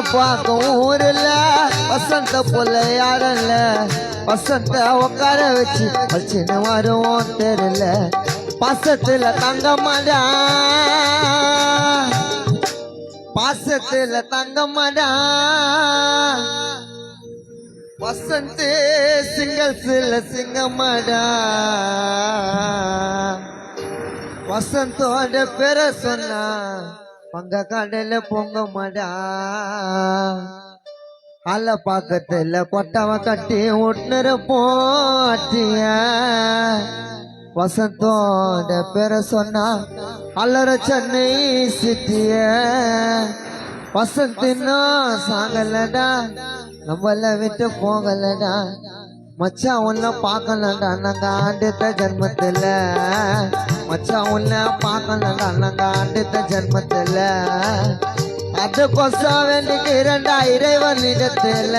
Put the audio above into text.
பார்க்கும் ஊர்ல வசந்த போல யாரல்ல வசந்த உட்கார வச்சு வச்சுன்னு வருவோம் தெரியல பாசத்துல தங்க மாடா பாசத்துல தங்க மாடா வசந்த் சிங்கல்ஸ்ல சிங்கமாடா வசந்தோட பேர சொன்னா பங்க கடல பொங்க மாடா அல பாக்கத்துல கொட்டவ கட்டி ஒட்டுற போட்டிய வசந்தோட பேர சொன்னா அலற சென்னை சிட்டிய வசந்தின்னா சாகலடா நம்மள விட்டு போகலடா மச்சான் உன்ன பார்க்கலடா நாங்க ஆண்டுத்த ஜன்மத்துல மச்சான் உன்ன பார்க்கலடா நாங்க ஆண்டுத்த ஜன்மத்துல அது கொசா வேண்டிக்கு 2000 இறைவனிடத்துல